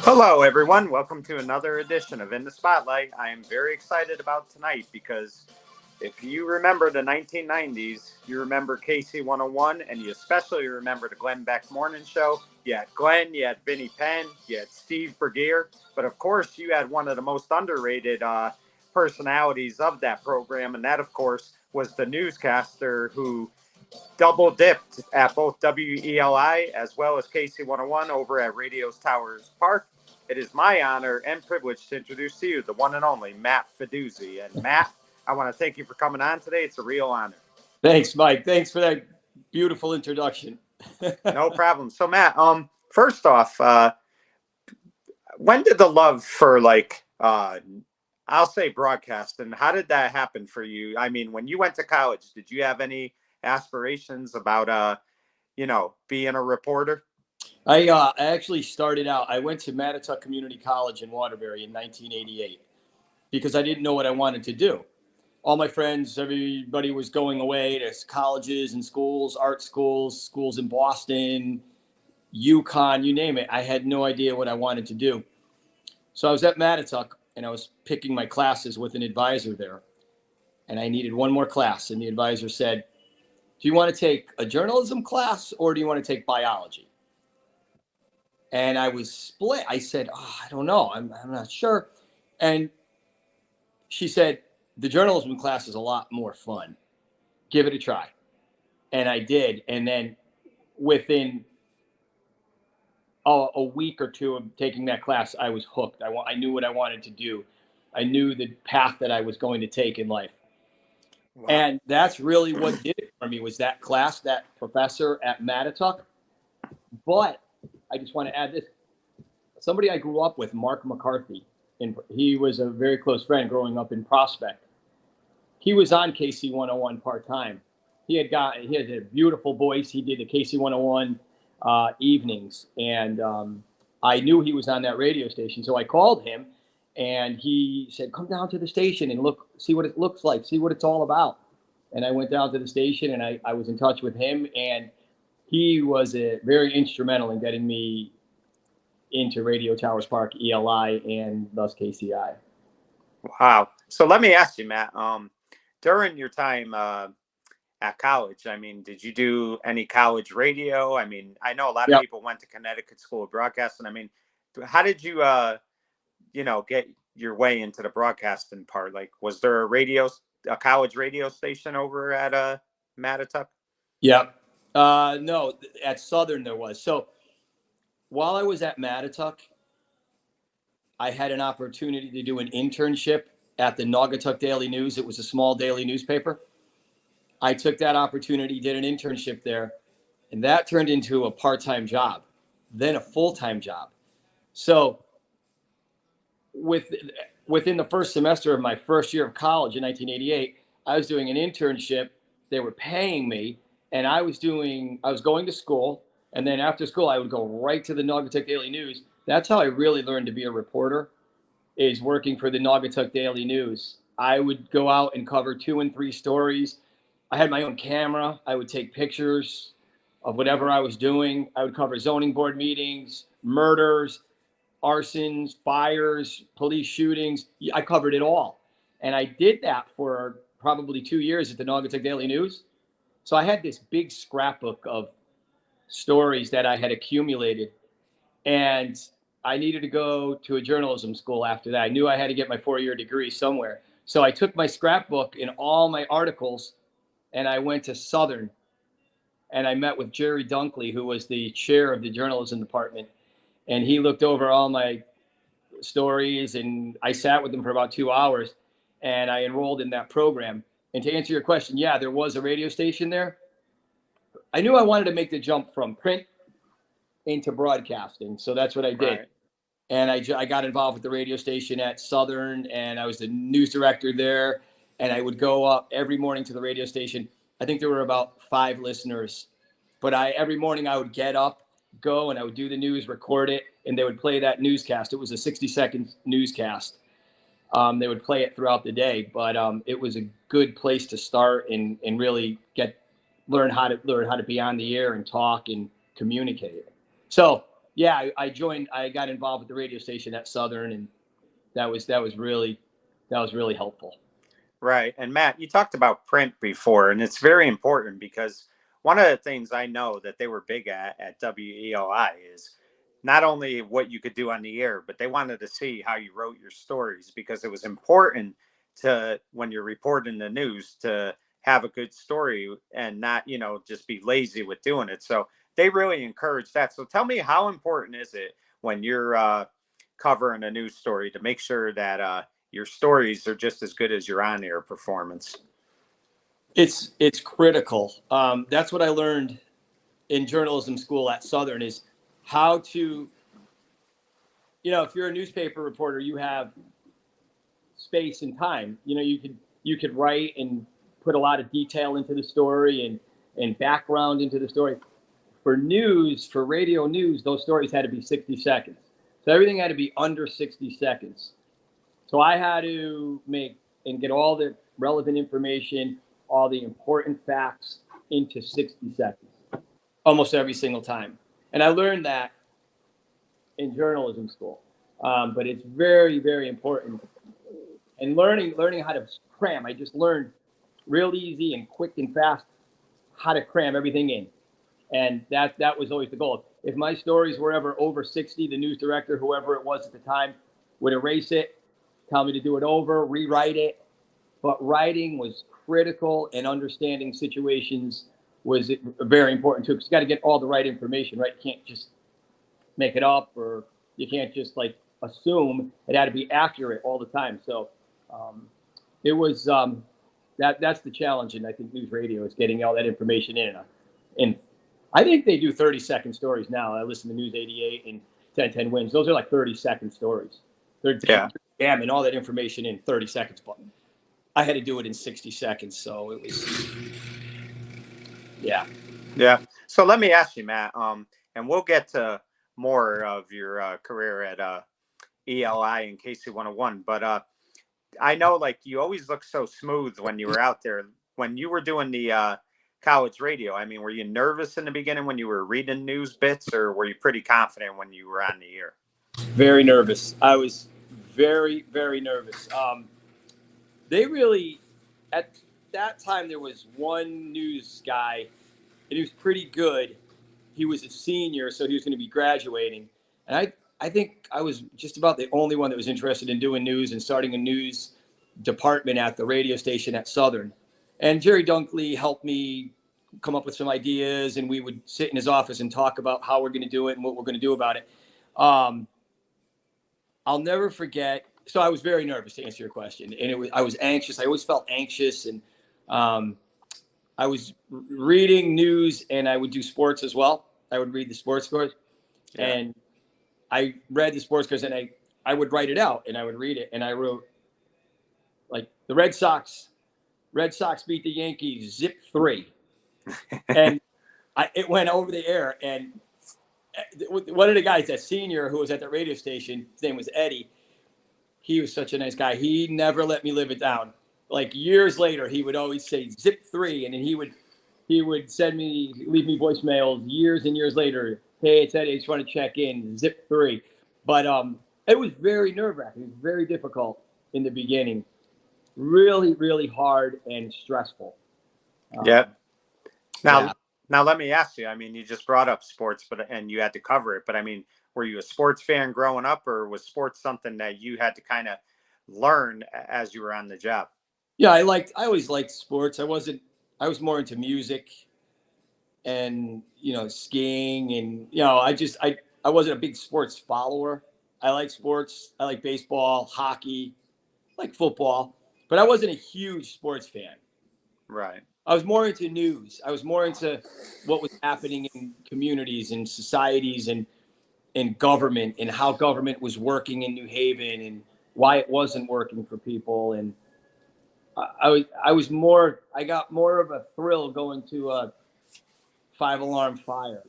Hello, everyone. Welcome to another edition of In the Spotlight. I am very excited about tonight because if you remember the 1990s, you remember KC101, and you especially remember the Glenn Beck Morning Show. You had Glenn, you had Vinnie Penn, you had Steve Bergier, but of course, you had one of the most underrated personalities of that program, and that, of course, was the newscaster who double dipped at both WELI as well as KC101 over at Radio Towers Park. It is my honor and privilege to introduce to you the one and only Matt Feduzi. And Matt, I want to thank you for coming on today. It's a real honor. Thanks, Mike. Thanks for that beautiful introduction. No problem. So, Matt, first off, when did the love for I'll say broadcasting, how did that happen for you? I mean, when you went to college, did you have any aspirations about being a reporter? I actually started out, I went to Mattituck Community College in Waterbury in 1988 because I didn't know what I wanted to do. All my friends, everybody was going away to colleges and schools, art schools, schools in Boston, UConn, you name it. I had no idea what I wanted to do. So I was at Mattituck and I was picking my classes with an advisor there. And I needed one more class. And the advisor said, do you want to take a journalism class or do you want to take biology? And I was split. I said, I don't know. I'm not sure. And she said, the journalism class is a lot more fun. Give it a try. And I did. And then within a week or two of taking that class, I was hooked. I knew what I wanted to do. I knew the path that I was going to take in life. Wow. And that's really what did it for me was that class, that professor at Mattituck. But I just want to add this. Somebody I grew up with, Mark McCarthy, and he was a very close friend growing up in Prospect. He was on KC101 part-time. He had a beautiful voice. He did the KC101 evenings. And I knew he was on that radio station. So I called him and he said, come down to the station and look, see what it looks like, see what it's all about. And I went down to the station and I was in touch with him, and he was very instrumental in getting me into Radio Towers Park, ELI, and thus KCI. Wow. So let me ask you, Matt, during your time at college, I mean, did you do any college radio? I mean, I know a lot of people went to Connecticut School of Broadcasting. I mean, how did you, get your way into the broadcasting part? Like, was there a college radio station over at Mattituck? Yeah. No, at Southern there was. So while I was at Mattituck, I had an opportunity to do an internship at the Naugatuck Daily News. It was a small daily newspaper. I took that opportunity, did an internship there, and that turned into a part-time job, then a full-time job. So within the first semester of my first year of college in 1988, I was doing an internship. They were paying me. And I was going to school, and then after school, I would go right to the Naugatuck Daily News. That's how I really learned to be a reporter, is working for the Naugatuck Daily News. I would go out and cover 2 and 3 stories. I had my own camera. I would take pictures of whatever I was doing. I would cover zoning board meetings, murders, arsons, fires, police shootings. I covered it all. And I did that for probably 2 years at the Naugatuck Daily News. So I had this big scrapbook of stories that I had accumulated, and I needed to go to a journalism school after that. I knew I had to get my 4-year degree somewhere. So I took my scrapbook and all my articles, and I went to Southern, and I met with Jerry Dunkley, who was the chair of the journalism department, and he looked over all my stories, and I sat with him for about 2 hours, and I enrolled in that program. And to answer your question, yeah, there was a radio station there. I knew I wanted to make the jump from print into broadcasting. So that's what I did. Right. And I got involved with the radio station at Southern, and I was the news director there. And I would go up every morning to the radio station. I think there were about 5 listeners. But every morning I would get up, go, and I would do the news, record it, and they would play that newscast. It was a 60-second newscast. They would play it throughout the day, but it was a good place to start and really learn how to be on the air and talk and communicate. So yeah, I joined. I got involved with the radio station at Southern, and that was really helpful. Right. And Matt, you talked about print before, and it's very important because one of the things I know that they were big at WELI is not only what you could do on the air, but they wanted to see how you wrote your stories because it was important to, when you're reporting the news, to have a good story and not, just be lazy with doing it. So they really encourage that. So tell me, how important is it when you're covering a news story to make sure that your stories are just as good as your on-air performance? It's critical. That's what I learned in journalism school at Southern, is how to, if you're a newspaper reporter, you have space and time. You could write and put a lot of detail into the story and background into the story. For news, for radio news, those stories had to be 60 seconds. So everything had to be under 60 seconds. So I had to make and get all the relevant information, all the important facts into 60 seconds, almost every single time. And I learned that in journalism school. But it's very, very important. And learning how to cram. I just learned real easy and quick and fast how to cram everything in. And that was always the goal. If my stories were ever over 60, the news director, whoever it was at the time, would erase it, tell me to do it over, rewrite it. But writing was critical, and understanding situations was very important too, because you got to get all the right information, right? You can't just make it up, or you can't just assume. It had to be accurate all the time. So it was that's the challenge, and I think news radio is getting all that information in. I think they do 30-second stories now. I listen to News 88 and 1010 Wins. Those are like 30-second stories. They're jamming all that information in 30 seconds. But I had to do it in 60 seconds. So it was, yeah. Yeah. So let me ask you, Matt, and we'll get to more of your career at ELI and KC101. But I know, you always look so smooth when you were out there. When you were doing the college radio, I mean, were you nervous in the beginning when you were reading news bits, or were you pretty confident when you were on the air? Very nervous. I was very, very nervous. They really, at that time, there was one news guy, and he was pretty good. He was a senior, so he was going to be graduating. And I think I was just about the only one that was interested in doing news and starting a news department at the radio station at Southern. And Jerry Dunkley helped me come up with some ideas, and we would sit in his office and talk about how we're going to do it and what we're going to do about it. I'll never forget. So I was very nervous, to answer your question, and I was anxious. I always felt anxious, and I was reading news, and I would do sports as well. I would read the sports scores, and I read the sports scores, and I would write it out, and I would read it, and I wrote the Red Sox beat the Yankees zip 3, and it went over the air. And one of the guys, that senior who was at the radio station, his name was Eddie. He was such a nice guy. He never let me live it down. Years later, he would always say zip 3, and then he would leave me voicemails years and years later. Hey, it's Eddie. I just want to check in. Zip 3. But it was very nerve-wracking. It was very difficult in the beginning. Really, really hard and stressful. Now let me ask you. I mean, you just brought up sports, and you had to cover it. But I mean, were you a sports fan growing up, or was sports something that you had to kind of learn as you were on the job? Yeah, I always liked sports. I was more into music and, skiing, and, I wasn't a big sports follower. I like sports. I like baseball, hockey, like football, but I wasn't a huge sports fan. Right. I was more into news. I was more into what was happening in communities and societies and in government, and how government was working in New Haven and why it wasn't working for people. And I got more of a thrill going to a 5-alarm fire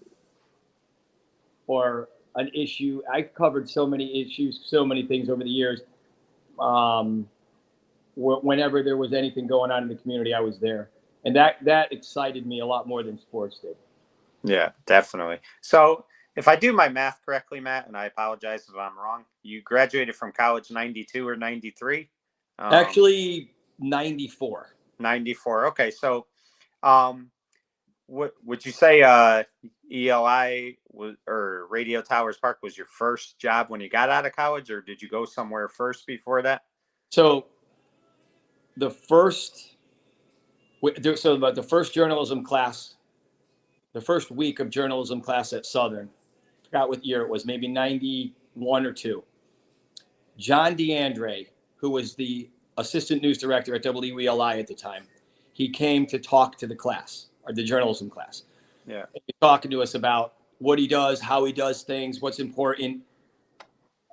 or an issue. I've covered so many issues, so many things over the years. Whenever there was anything going on in the community, I was there. And that excited me a lot more than sports did. Yeah, definitely. So If I do my math correctly, Matt, and I apologize if I'm wrong, you graduated from college 92 or 93? Actually, 94. 94. Okay. So, um, what would you say ELI was, or Radio Towers Park was your first job when you got out of college, or did you go somewhere first before that? So the first, the first journalism class, the first week of journalism class at Southern, I forgot what year it was, maybe 91 or 2. John DeAndre, who was the assistant news director at WELI at the time, he came to talk to the class, or the journalism class. Yeah. Talking to us about what he does, how he does things, what's important,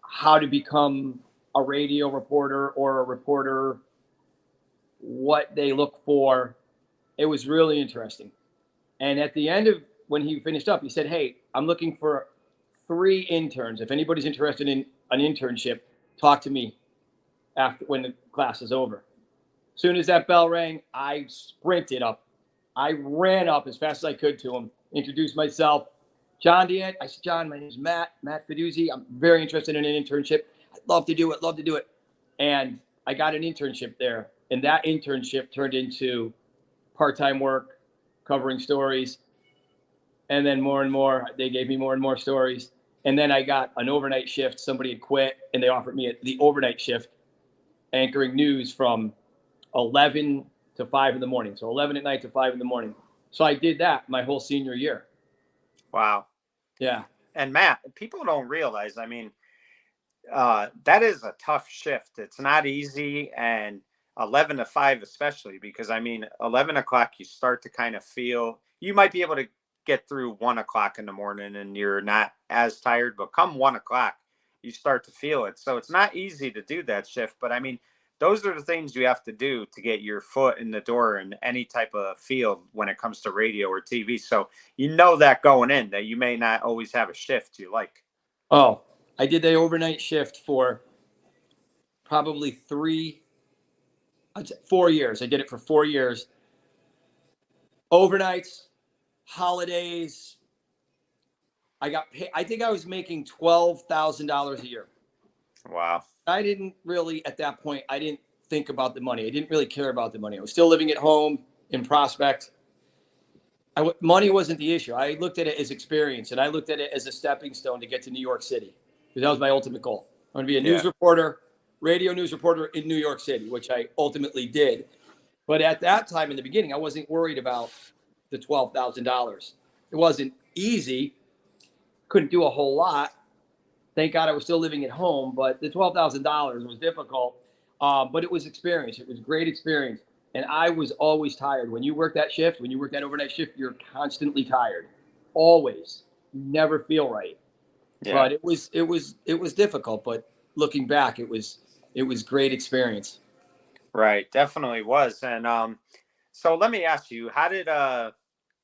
how to become a radio reporter or a reporter, what they look for. It was really interesting. And at the end of when he finished up, he said, "Hey, I'm looking for 3 interns. If anybody's interested in an internship, talk to me after when the class is over." As soon as that bell rang, I sprinted up. I ran up as fast as I could to him, introduced myself. John DeAndre. I said, "John, my name is Matt Feduzi. I'm very interested in an internship. I'd love to do it. And I got an internship there. And that internship turned into part-time work, covering stories. And then more and more, they gave me more and more stories. And then I got an overnight shift. Somebody had quit, and they offered me the overnight shift, anchoring news from 11 to 5 in the morning. So 11 at night to 5 in the morning. So I did that my whole senior year. Wow. Yeah. And Matt, people don't realize, I mean, that is a tough shift. It's not easy. And 11 to 5, especially because, I mean, 11 o'clock, you start to kind of feel you might be able to get through 1 o'clock in the morning and you're not as tired, but come 1 o'clock, you start to feel it. So it's not easy to do that shift. But I mean, those are the things you have to do to get your foot in the door in any type of field when it comes to radio or TV. So you know that going in, that you may not always have a shift you like. Oh, I did the overnight shift for probably 4 years. I did it for 4 years. Overnights, holidays. I got paid. I think I was making $12,000 a year. Wow. I didn't really, at that point, I didn't think about the money. I didn't really care about the money. I was still living at home in Prospect. Money wasn't the issue. I looked at it as experience, and I looked at it as a stepping stone to get to New York City, because that was my ultimate goal. I want to be a news reporter, radio news reporter in New York City, which I ultimately did. But at that time in the beginning, I wasn't worried about the $12,000. It wasn't easy. Couldn't do a whole lot. Thank God I was still living at home, but the $12,000 was difficult. But it was experience. It was great experience. And I was always tired. When you work that shift, when you work that overnight shift, you're constantly tired. Always. You never feel right. Yeah. But it was difficult. But looking back, it was great experience. Right. Definitely was. And so let me ask you, how did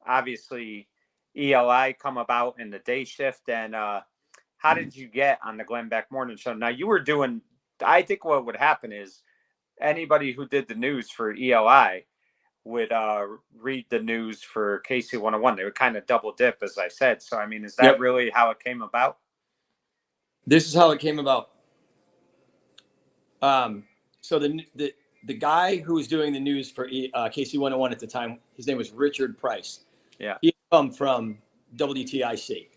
obviously ELI come about in the day shift, and how did you get on the Glenn Beck Morning Show? Now, you were doing, I think what would happen is anybody who did the news for ELI would read the news for KC101. They would kind of double dip, as I said. So, I mean, is that really how it came about? This is how it came about. So the guy who was doing the news for KC101 at the time, his name was Richard Price. Yeah. He come from WTIC.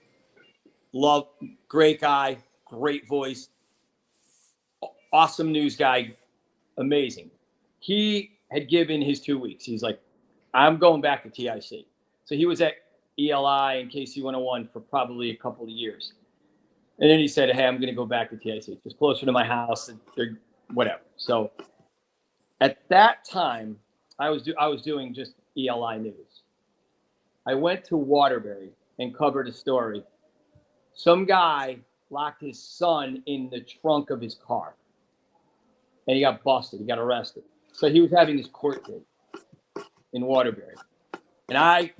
Love, great guy, great voice, awesome news guy, amazing. He had given his 2 weeks. He's like, I'm going back to TIC. So he was at ELI and KC101 for probably a couple of years. And then he said, hey, I'm going to go back to TIC. It's closer to my house, and whatever. So at that time, I was doing just ELI news. I went to Waterbury and covered a story. Some guy locked his son in the trunk of his car, and he got busted. He got arrested. So he was having his court date in Waterbury. And I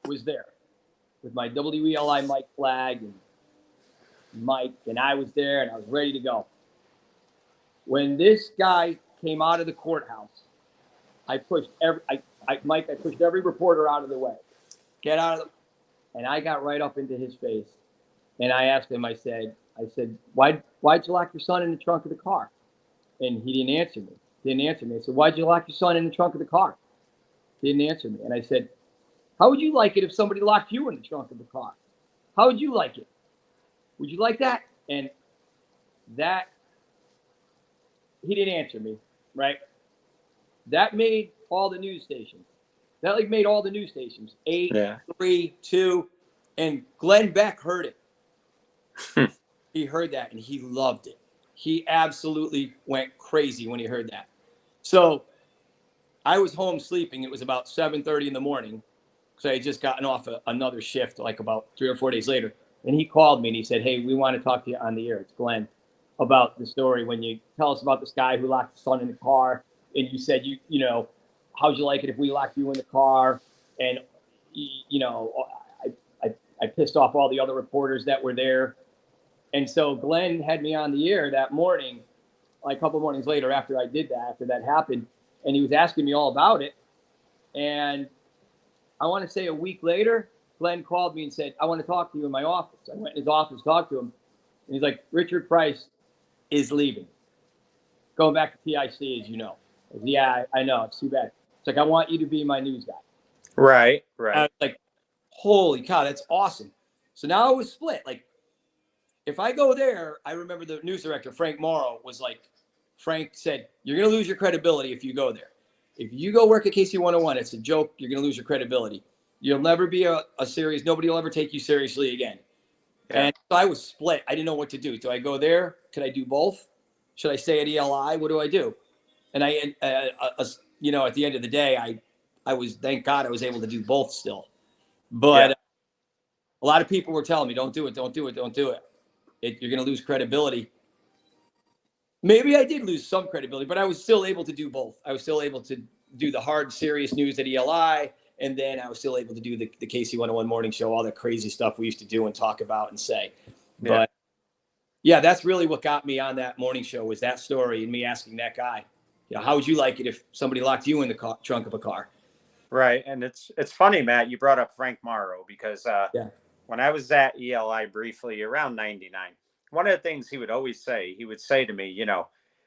was there with my WELI mic flag and mic, and I was there, and I was ready to go. When this guy came out of the courthouse, I pushed every reporter out of the way. Get out of the, and I got right up into his face. And I asked him, I said, why'd you lock your son in the trunk of the car? And he didn't answer me. I said, why'd you lock your son in the trunk of the car? He didn't answer me. And I said, how would you like it if somebody locked you in the trunk of the car? How would you like it? Would you like that? And that, he didn't answer me, right? That made all the news stations. That like made all the news stations. 8, 3, 2, and Glenn Beck heard it. He heard that and he loved it. He absolutely went crazy when he heard that. So I was home sleeping. It was about 7:30 in the morning. So I had just gotten off another shift, like about 3 or 4 days later. And he called me and he said, hey, we want to talk to you on the air. It's Glenn, about the story when you tell us about this guy who locked his son in the car. And you said, you know, how'd you like it if we locked you in the car? And, you know, I pissed off all the other reporters that were there. And so Glenn had me on the air that morning, like a couple mornings later after I did that, after that happened. And he was asking me all about it. And I want to say a week later, Glenn called me and said, I want to talk to you in my office. I went in his office, talked to him. And he's like, Richard Price is leaving. Going back to TIC, as you know. I said, yeah, I know. It's too bad. It's like, I want you to be my news guy. Right. I was like, holy cow, that's awesome. So now it was split. Like, if I go there, I remember the news director, Frank Morrow, was like, Frank said, you're going to lose your credibility if you go there. If you go work at KC101, it's a joke. You're going to lose your credibility. You'll never be a serious. Nobody will ever take you seriously again. Yeah. And so I was split. I didn't know what to do. Do I go there? Could I do both? Should I stay at ELI? What do I do? And you know, at the end of the day, I was, thank God I was able to do both still. But a lot of people were telling me, don't do it. Don't do it. Don't do it. You're going to lose credibility. Maybe I did lose some credibility, but I was still able to do both. I was still able to do the hard, serious news at ELI, and then I was still able to do the KC101 morning show, all the crazy stuff we used to do and talk about and say. But yeah, that's really what got me on that morning show, was that story and me asking that guy, you know, how would you like it if somebody locked you in the trunk of a car? Right. And it's funny, Matt, you brought up Frank Morrow, because when I was at ELI briefly around 99, one of the things he would always say, to me, you know,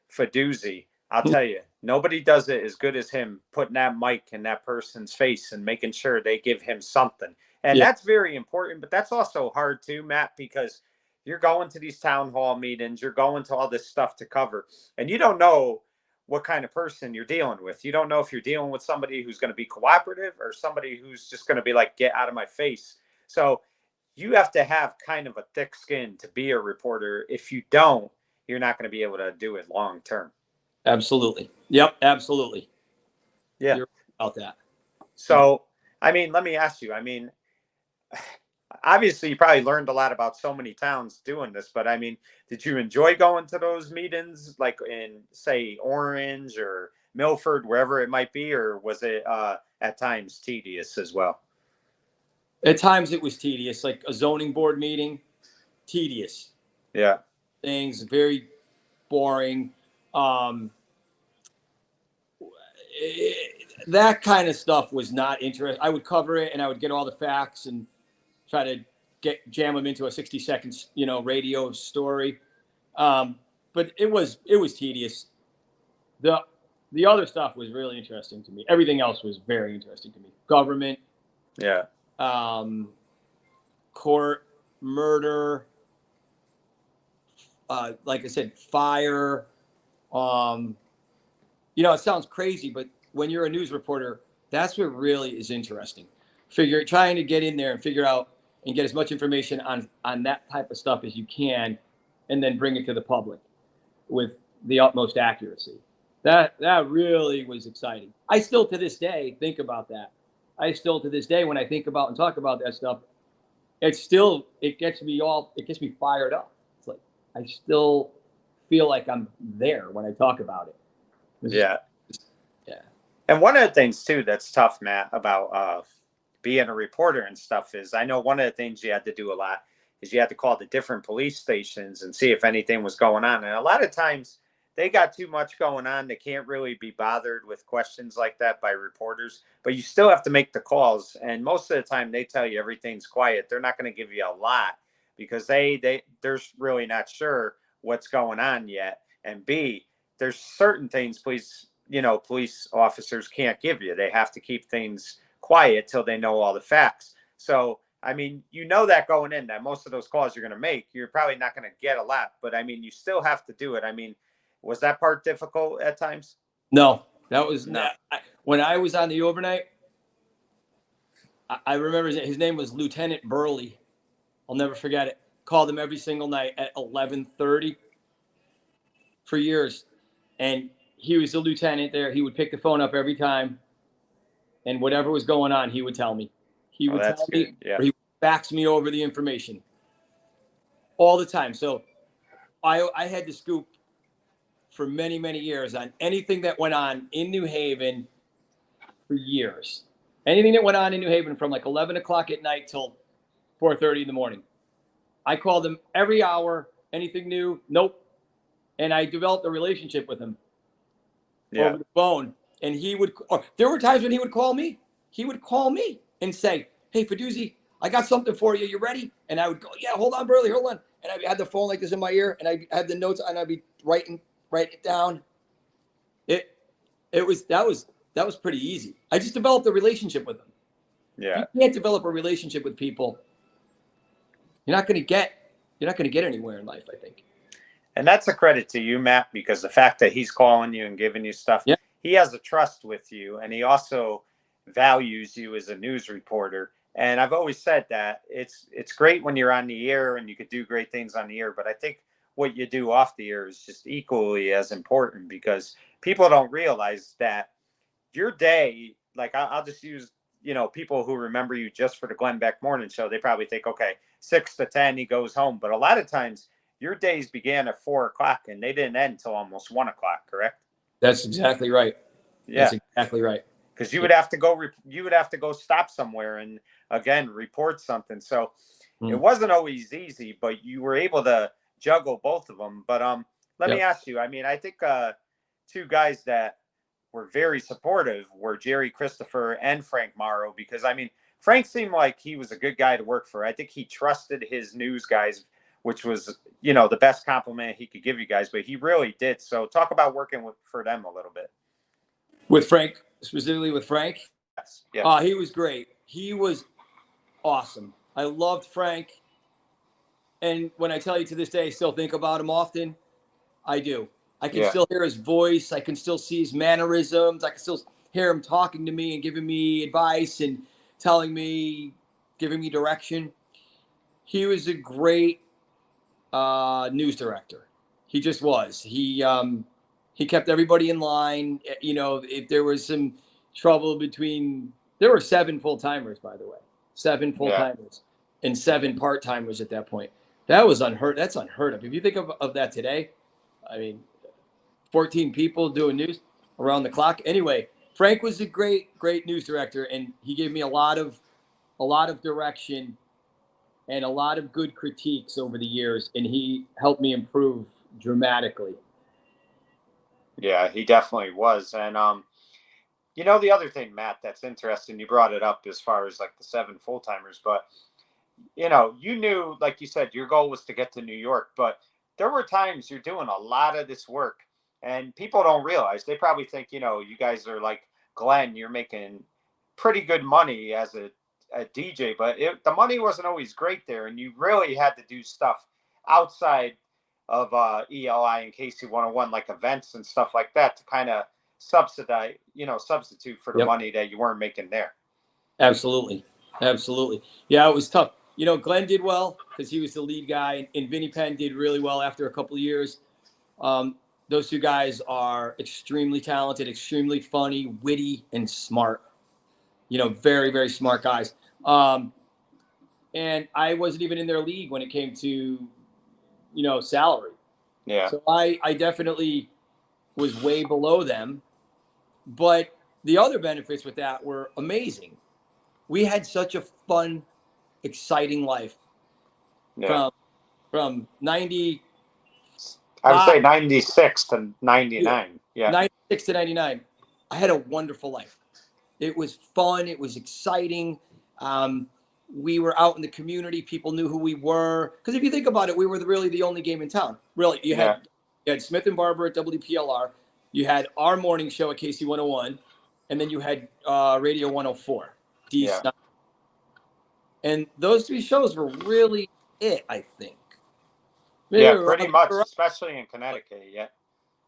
Feduzi, I'll tell you, nobody does it as good as him, putting that mic in that person's face and making sure they give him something. And that's very important, but that's also hard too, Matt, because you're going to these town hall meetings, you're going to all this stuff to cover, and you don't know what kind of person you're dealing with. You don't know if you're dealing with somebody who's going to be cooperative or somebody who's just going to be like, get out of my face. So you have to have kind of a thick skin to be a reporter. If you don't, you're not going to be able to do it long term. Absolutely. Yep. Absolutely. Yeah. You're right about that. So, I mean, let me ask you, I mean, obviously you probably learned a lot about so many towns doing this, but I mean, did you enjoy going to those meetings, like in, say, Orange or Milford, wherever it might be, or was it at times tedious as well? At times it was tedious, like a zoning board meeting, tedious. Yeah. Things very boring. That kind of stuff was not interesting. I would cover it and I would get all the facts and try to jam them into a 60-second, you know, radio story. But it was tedious. The other stuff was really interesting to me. Everything else was very interesting to me. Government. Yeah. Court, murder, like I said, fire. You know, it sounds crazy, but when you're a news reporter, that's what really is interesting. Trying to get in there and figure out and get as much information on that type of stuff as you can, and then bring it to the public with the utmost accuracy. That really was exciting. I still to this day think about that. I still to this day, when I think about and talk about that stuff, it gets me fired up. It's like I still feel like I'm there when I talk about it. Yeah. And one of the things too that's tough, Matt, about being a reporter and stuff is, I know one of the things you had to do a lot is you had to call the different police stations and see if anything was going on. And a lot of times they got too much going on. They can't really be bothered with questions like that by reporters, but you still have to make the calls. And most of the time they tell you everything's quiet. They're not going to give you a lot. because they're really not sure what's going on yet, and B, there's certain things police officers can't give you. They have to keep things quiet till they know all the facts. So I mean, that going in, that most of those calls you're going to make, you're probably not going to get a lot, but I mean, you still have to do it. I mean, was that part difficult at times? No, that was No. When I was on the overnight, I remember his name was Lieutenant Burley. I'll never forget it. Called him every single night at 11:30 for years. And he was the lieutenant there. He would pick the phone up every time. And whatever was going on, he would tell me. He would tell me, yeah. or he would fax me over the information all the time. So I had the scoop for many, many years on anything that went on in New Haven for years. Anything that went on in New Haven from like 11 o'clock at night till 4:30 in the morning. I called him every hour. Anything new? Nope. And I developed a relationship with him over the phone. And there were times when he would call me. He would call me and say, "Hey, Feduzi, I got something for you. You ready?" And I would go, "Yeah, hold on, Burley, hold on." And I had the phone like this in my ear, and I had the notes, and I'd be writing it down. That was pretty easy. I just developed a relationship with him. Yeah. You can't develop a relationship with people, you're not going to get anywhere in life, I think. And that's a credit to you, Matt, because the fact that he's calling you and giving you stuff, he has a trust with you, and he also values you as a news reporter. And I've always said that it's great when you're on the air and you could do great things on the air, but I think what you do off the air is just equally as important, because people don't realize that your day, like I'll just use, people who remember you just for the Glenn Beck Morning Show, they probably think, okay, 6 to 10, he goes home. But a lot of times your days began at 4 o'clock and they didn't end until almost 1 o'clock, correct? That's exactly right. Yeah. That's exactly right. Because you would have to go stop somewhere and again report something. So it wasn't always easy, but you were able to juggle both of them. But let me ask you. I mean, I think two guys that were very supportive were Jerry Christopher and Frank Morrow, because I mean, Frank seemed like he was a good guy to work for. I think he trusted his news guys, which was the best compliment he could give you guys. But he really did. So talk about working for them a little bit. With Frank, specifically with Frank? Yes. Yeah. He was great. He was awesome. I loved Frank. And when I tell you to this day, I still think about him often. I do. I can still hear his voice. I can still see his mannerisms. I can still hear him talking to me and giving me advice and telling me, giving me direction. He was a great news director. He just was. He kept everybody in line. If there was some trouble there were 7 full-timers, by the way, 7 full-timers and 7 part-timers at that point. That's unheard of. If you think of that today, I mean, 14 people doing news around the clock. Anyway, Frank was a great news director, and he gave me a lot of direction and a lot of good critiques over the years, and he helped me improve dramatically. Yeah, he definitely was. And the other thing, Matt, that's interesting, you brought it up as far as like the 7 full-timers, but you knew, like you said, your goal was to get to New York, but there were times you're doing a lot of this work and people don't realize. They probably think, you guys are like Glenn, you're making pretty good money as a DJ, but the money wasn't always great there. And you really had to do stuff outside of ELI and KC101, like events and stuff like that, to kind of substitute for the money that you weren't making there. Absolutely. Yeah, it was tough. Glenn did well because he was the lead guy, and Vinnie Penn did really well after a couple of years. Those 2 guys are extremely talented, extremely funny, witty, and smart. Very, very smart guys. And I wasn't even in their league when it came to, salary. Yeah. So I definitely was way below them. But the other benefits with that were amazing. We had such a fun, exciting life. From 90. I would say 96 to 99. Yeah. 96 to 99. I had a wonderful life. It was fun. It was exciting. we were out in the community. People knew who we were. Because if you think about it, we were really the only game in town. Really, you had Smith and Barber at WPLR. You had our morning show at KC101, and then you had Radio 104. Yeah. And those three shows were really it, I think. Maybe yeah, pretty much, especially in Connecticut. Yeah.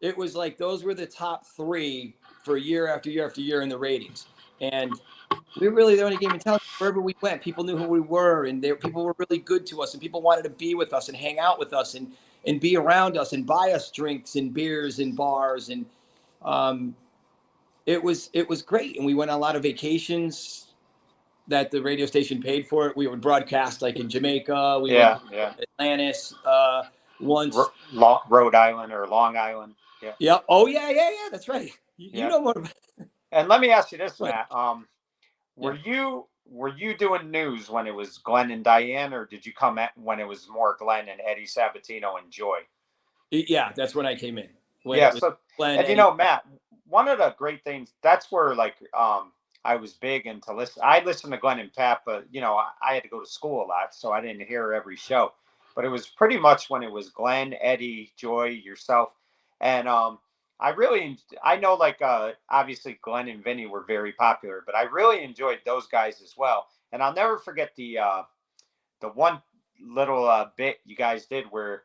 It was like those were the top three for year after year after year in the ratings. And we were really the only game in town. Wherever we went, people knew who we were, and people were really good to us, and people wanted to be with us and hang out with us and be around us and buy us drinks and beers and bars. And it was great. And we went on a lot of vacations that the radio station paid for. We would broadcast like in Jamaica. We went to Atlantis once. Rhode Island or Long Island. Yeah. Yeah. Oh, yeah. That's right. You know more about it. And let me ask you this, Matt. Were you doing news when it was Glenn and Diane, or did you come at when it was more Glenn and Eddie Sabatino and Joy? Yeah, that's when I came in. So Glenn, and Eddie, Matt, one of the great things, that's where I was big into listen. I listened to Glenn and Pat, but I had to go to school a lot, so I didn't hear every show. But it was pretty much when it was Glenn, Eddie, Joy, yourself, and I know obviously Glenn and Vinnie were very popular, but I really enjoyed those guys as well. And I'll never forget the one little bit you guys did where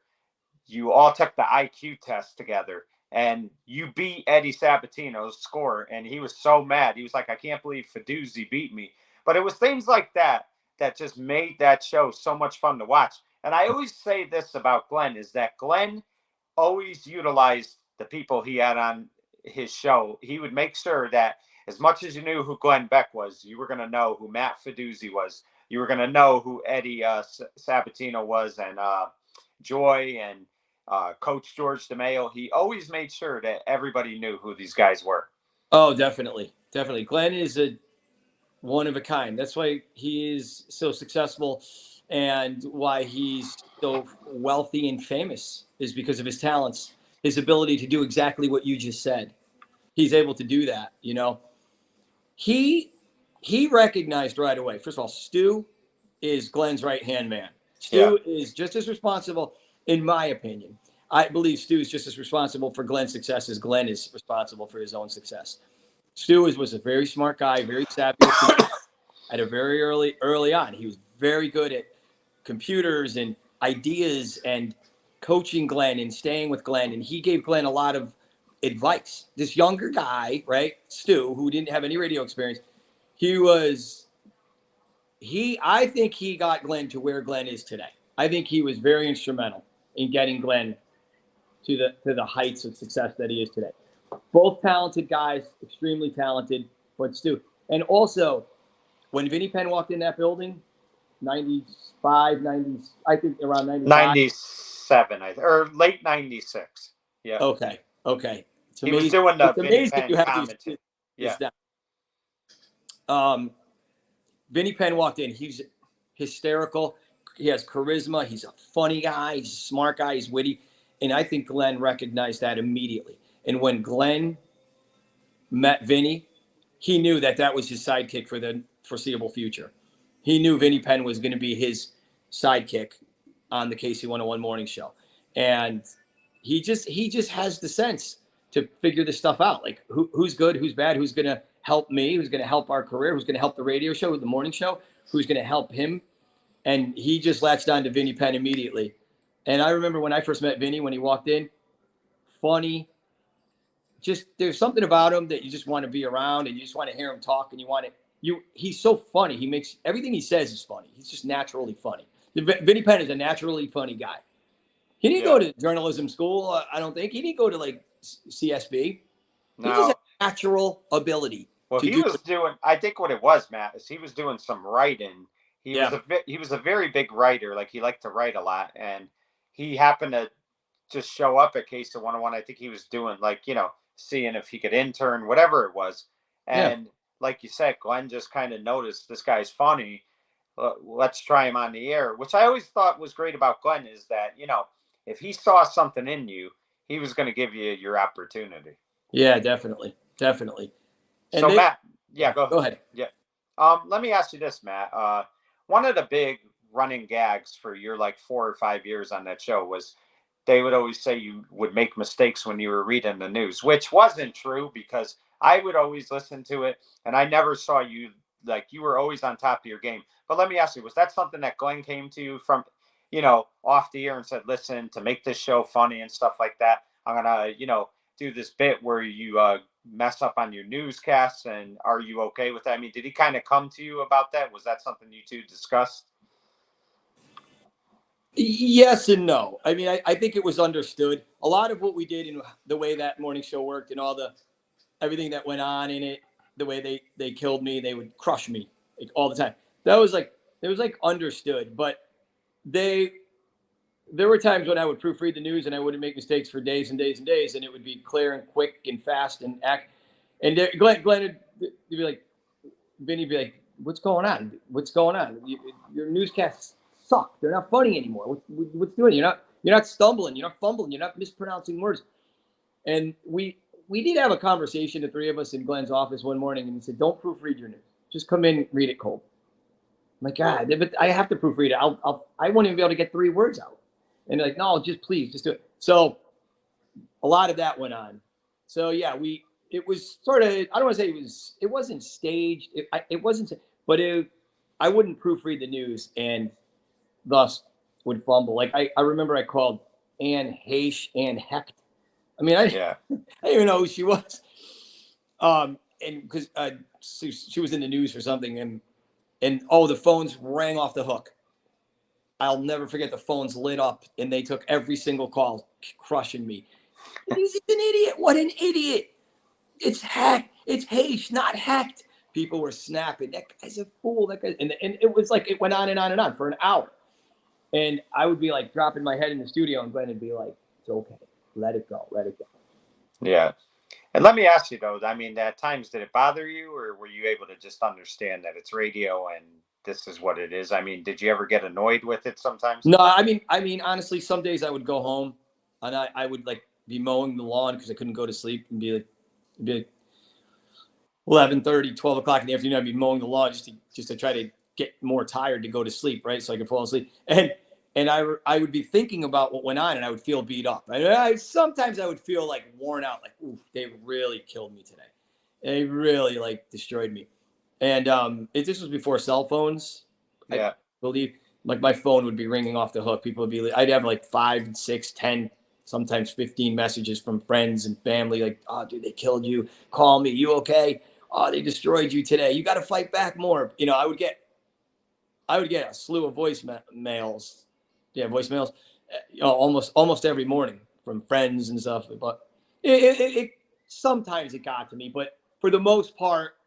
you all took the IQ test together and you beat Eddie Sabatino's score. And he was so mad. He was like, I can't believe Feduzi beat me. But it was things like that that just made that show so much fun to watch. And I always say this about Glenn is that Glenn always utilized the people he had on his show. He would make sure that as much as you knew who Glenn Beck was, you were going to know who Matt Feduzi was. You were going to know who Eddie Sabatino was, and Joy and Coach George DeMayo. He always made sure that everybody knew who these guys were. Oh, definitely. Glenn is a one of a kind. That's why he is so successful and why he's so wealthy and famous is because of his talents. His ability to do exactly what you just said. He's able to do that, He recognized right away. First of all, Stu is Glenn's right-hand man. Stu is just as responsible, in my opinion. I believe Stu is just as responsible for Glenn's success as Glenn is responsible for his own success. Stu was a very smart guy, very savvy at a very early on. He was very good at computers and ideas and coaching Glenn and staying with Glenn. And he gave Glenn a lot of advice. This younger guy, right, Stu, who didn't have any radio experience, I think he got Glenn to where Glenn is today. I think he was very instrumental in getting Glenn to the heights of success that he is today. Both talented guys, extremely talented, but Stu. And also, when Vinnie Penn walked in that building, 95, 90, I think around 95. 97, or late 96. Yeah. Okay. It's he was doing the Vinnie Penn commentary. Yeah. Vinnie Penn walked in. He's hysterical. He has charisma. He's a funny guy. He's a smart guy. He's witty. And I think Glenn recognized that immediately. And when Glenn met Vinnie, he knew that was his sidekick for the foreseeable future. He knew Vinnie Penn was going to be his sidekick on the KC101 morning show. And he just has the sense to figure this stuff out. Like who's good, who's bad, who's going to help me, who's going to help our career, who's going to help the radio show, the morning show, who's going to help him. And he just latched on to Vinnie Penn immediately. And I remember when I first met Vinnie, when he walked in, funny, just there's something about him that you just want to be around and you just want to hear him talk and he's so funny. He makes everything he says is funny. He's just naturally funny. Vinnie Penn is a naturally funny guy. He didn't go to journalism school. I don't think he didn't go to CSB. No. He just had natural ability. Well, I think what it was, Matt, is he was doing some writing. He was a very big writer. Like he liked to write a lot, and he happened to just show up at KC101. I think he was doing seeing if he could intern, whatever it was. And like you said, Glenn just kind of noticed this guy's funny. Let's try him on the air, which I always thought was great about Glenn is that, if he saw something in you, he was going to give you your opportunity. Yeah, definitely. And so Matt, go ahead. Yeah. Let me ask you this, Matt. one of the big running gags for your like 4 or 5 years on that show was they would always say you would make mistakes when you were reading the news, which wasn't true because I would always listen to it and I never saw you, like, you were always on top of your game. But let me ask you, was that something that Glenn came to you from, off the air and said, listen, to make this show funny and stuff like that, I'm going to, do this bit where you mess up on your newscasts, and are you okay with that? I mean, did he kind of come to you about that? Was that something you two discussed? Yes and no. I mean, I think it was understood. A lot of what we did and the way that morning show worked and everything that went on in it, the way they killed me, they would crush me like, all the time. It was like understood, but there were times when I would proofread the news and I wouldn't make mistakes for days and days and days, and it would be clear and quick and fast and act. And Glenn would be like, Vinny would be like, "What's going on? What's going on? Your newscasts suck. They're not funny anymore. What's doing? You're not stumbling. You're not fumbling. You're not mispronouncing words." And we did have a conversation, the three of us in Glenn's office one morning, and he said, "Don't proofread your news. Just come in, read it cold." I'm like, God, but I have to proofread it. I won't even be able to get 3 words out. And they're like, no, please do it. So a lot of that went on. So yeah, it was sort of, I don't want to say it wasn't staged. It wasn't, but I wouldn't proofread the news and thus would fumble. Like I remember I called Ann Hecht. I mean, I didn't even know who she was. And because she was in the news for something, and the phones rang off the hook. I'll never forget, the phones lit up and they took every single call, crushing me. He's an idiot. What an idiot. It's hacked. It's Hayes, not hacked. People were snapping. That guy's a fool. That guy. And it was like, it went on and on and on for an hour. And I would be like dropping my head in the studio, and Glenn would be like, it's okay. Let it go. Let it go. Yeah. And let me ask you though, I mean, at times, did it bother you, or were you able to just understand that it's radio and this is what it is? I mean, did you ever get annoyed with it sometimes? No, I mean, honestly, some days I would go home and I would like be mowing the lawn because I couldn't go to sleep, and be like 11:30, 12 o'clock in the afternoon. I'd be mowing the lawn just to try to get more tired to go to sleep, right? So I could fall asleep. And I would be thinking about what went on, and I would feel beat up. Sometimes I would feel like worn out, like, ooh, they really killed me today. They really like destroyed me. And this was before cell phones. Yeah. I believe, like, my phone would be ringing off the hook. People would be, I'd have like 5, 6, 10, sometimes 15 messages from friends and family, like, oh, dude, they killed you. Call me. You okay? Oh, they destroyed you today. You got to fight back more. I would get a slew of voicemails. Yeah, voicemails. Almost every morning from friends and stuff. But it sometimes it got to me. But for the most part,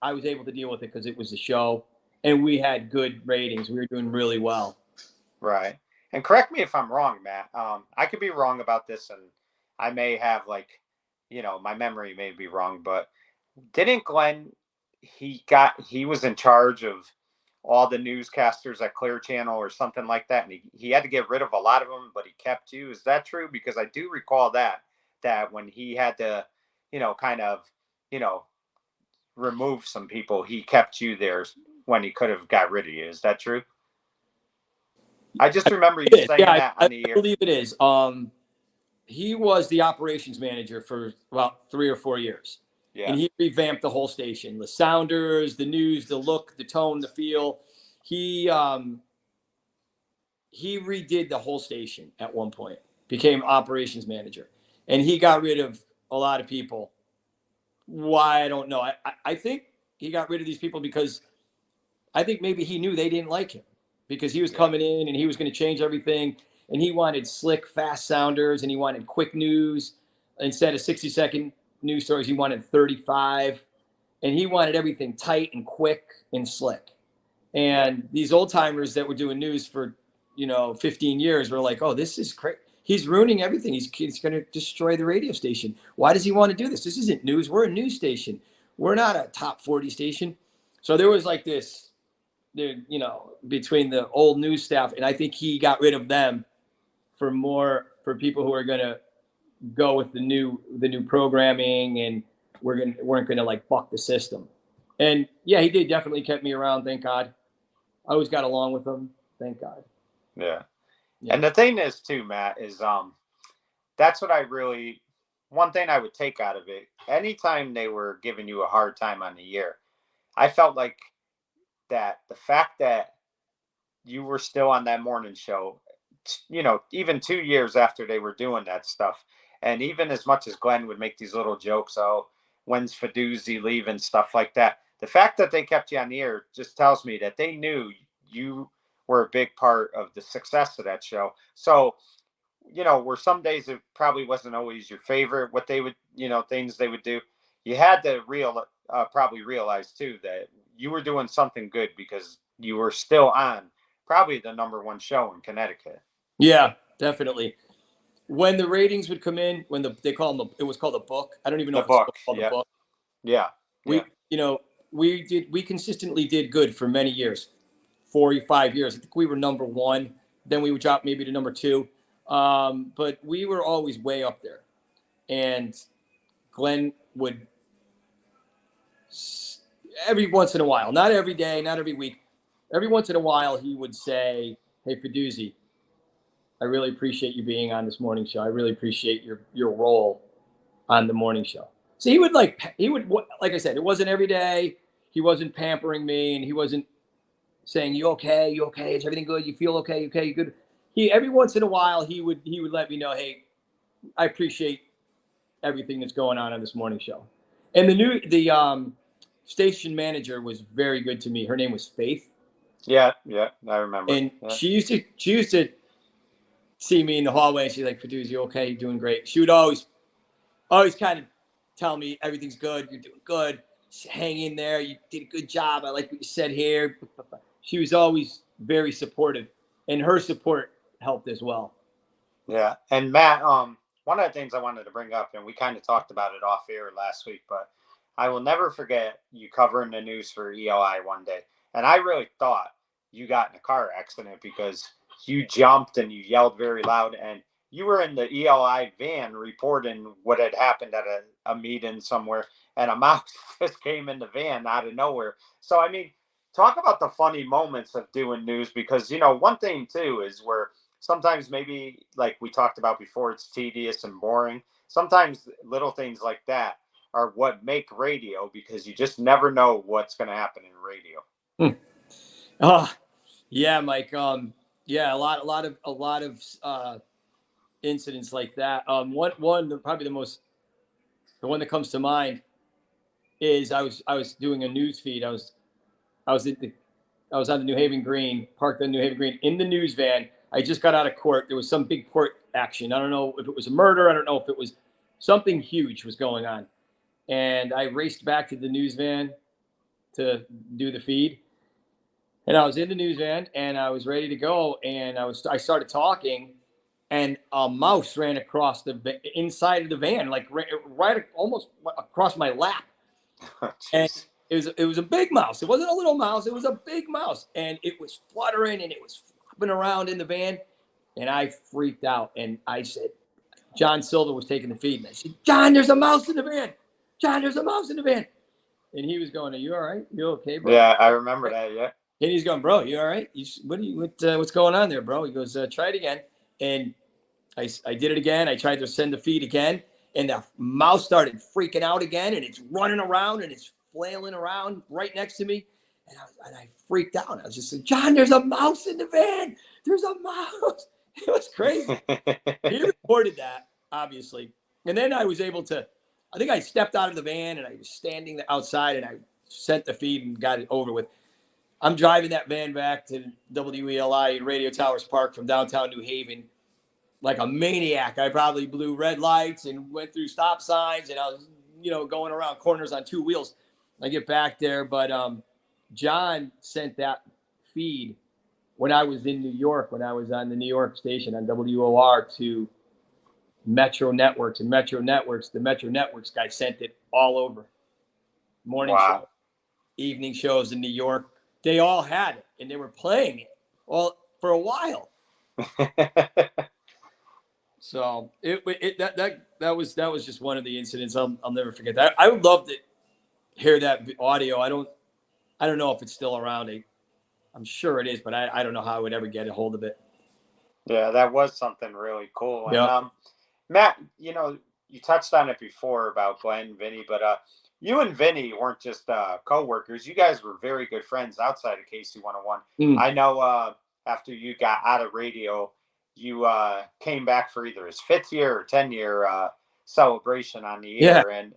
I was able to deal with it because it was a show and we had good ratings. We were doing really well. Right. And correct me if I'm wrong, Matt. I could be wrong about this, and I may have my memory may be wrong, but didn't Glenn, he was in charge of all the newscasters at Clear Channel or something like that, and he had to get rid of a lot of them, but he kept you. Is that true? Because I do recall that when he had to, kind of, remove some people, he kept you there when he could have got rid of you. Is that true? I just remember you saying that on the air. I believe it is. He was the operations manager for about 3 or 4 years. Yeah. And he revamped the whole station, the sounders, the news, the look, the tone, the feel. He redid the whole station at one point, became operations manager, and he got rid of a lot of people. Why, I don't know. I think he got rid of these people because I think maybe he knew they didn't like him, because he was coming in and he was going to change everything, and he wanted slick, fast sounders, and he wanted quick news. Instead of 60-second news stories, he wanted 35, and he wanted everything tight and quick and slick. And these old timers that were doing news for 15 years were like, oh, this is crazy. He's ruining everything. He's going to destroy the radio station. Why does he want to do this? This isn't news. We're a news station. We're not a top 40 station. So there was like this, between the old news staff, and I think he got rid of them for people who are going to go with the new programming, and weren't going to like buck the system. And yeah, he did definitely kept me around. Thank God. I always got along with them. Thank God. Yeah. Yeah. And the thing is too, Matt, is that's what one thing I would take out of it. Anytime they were giving you a hard time on the year, I felt like that the fact that you were still on that morning show, even 2 years after they were doing that stuff. And even as much as Glenn would make these little jokes, oh, when's Feduzi leaving, stuff like that. The fact that they kept you on the air just tells me that they knew you were a big part of the success of that show. So, where some days it probably wasn't always your favorite, what they would, things they would do. You had to probably realize too that you were doing something good because you were still on probably the #1 show in Connecticut. Yeah, definitely. When the ratings would come in, they call them, it was called the book. I don't even know The if it's book, called the book. Yeah. We consistently did good for many years, 4 or 5 years. I think we were #1. Then we would drop maybe to #2. But we were always way up there. And Glenn would, every once in a while, not every day, not every week, every once in a while, he would say, "Hey, Feduzi, I really appreciate you being on this morning show. I really appreciate your role on the morning show." So he would like I said, it wasn't every day. He wasn't pampering me, and he wasn't saying, "You okay? You okay? Is everything good? You feel okay? You okay? You good?" Every once in a while he would let me know, "Hey, I appreciate everything that's going on this morning show." And the station manager was very good to me. Her name was Faith. Yeah, I remember. And yeah. she used to see me in the hallway, and she's like, "Feduzi, you okay? You're doing great." She would always kind of tell me everything's good. You're doing good. Just hang in there. You did a good job. I like what you said here. She was always very supportive, and her support helped as well. Yeah. And Matt, one of the things I wanted to bring up, and we kind of talked about it off air last week, but I will never forget you covering the news for ELI one day. And I really thought you got in a car accident because you jumped and you yelled very loud, and you were in the ELI van reporting what had happened at a meeting somewhere, and a mouse just came in the van out of nowhere. So, I mean, talk about the funny moments of doing news, because, one thing too is where sometimes maybe like we talked about before, it's tedious and boring. Sometimes little things like that are what make radio, because you just never know what's going to happen in radio. Oh, yeah, Mike. Yeah, a lot of incidents like that. Probably the one that comes to mind is I was doing a news feed. I was on the New Haven Green, parked on New Haven Green in the news van. I just got out of court. There was some big court action. I don't know if it was a murder. I don't know if it was something huge was going on. And I raced back to the news van to do the feed. And I was in the news van and I was ready to go. And I started talking, and a mouse ran across the inside of the van, like right almost across my lap. And it was a big mouse. It wasn't a little mouse. It was a big mouse, and it was fluttering and it was flopping around in the van. And I freaked out, and I said, John Silver was taking the feed, and I said, "John, there's a mouse in the van. John, there's a mouse in the van." And he was going, "Are you all right? You okay, bro?" Yeah, I remember that. Yeah. And he's going, "Bro, you all right? What's going on there, bro?" He goes, "Try it again." And I did it again. I tried to send the feed again, and the mouse started freaking out again, and it's running around and it's flailing around right next to me. And I freaked out. I was just saying, "John, there's a mouse in the van. There's a mouse." It was crazy. He reported that, obviously. And then I was able to, I think I stepped out of the van and I was standing outside, and I sent the feed and got it over with. I'm driving that van back to WELI Radio Towers Park from downtown New Haven like a maniac. I probably blew red lights and went through stop signs, and I was, going around corners on 2 wheels. I get back there, but John sent that feed when I was in New York, when I was on the New York station on WOR to Metro Networks, and the Metro Networks guy sent it all over. Morning show, evening shows in New York. They all had it, and they were playing it all for a while. So that was just one of the incidents. I'll never forget that. I would love to hear that audio. I don't know if it's still around. I'm sure it is, but I don't know how I would ever get a hold of it. Yeah, that was something really cool. And Yeah. Matt, you touched on it before about Glenn and Vinny, but you and Vinny weren't just co-workers. You guys were very good friends outside of KC101. Mm. I know after you got out of radio, you came back for either his 5th year or 10-year celebration on the Yeah. air. And,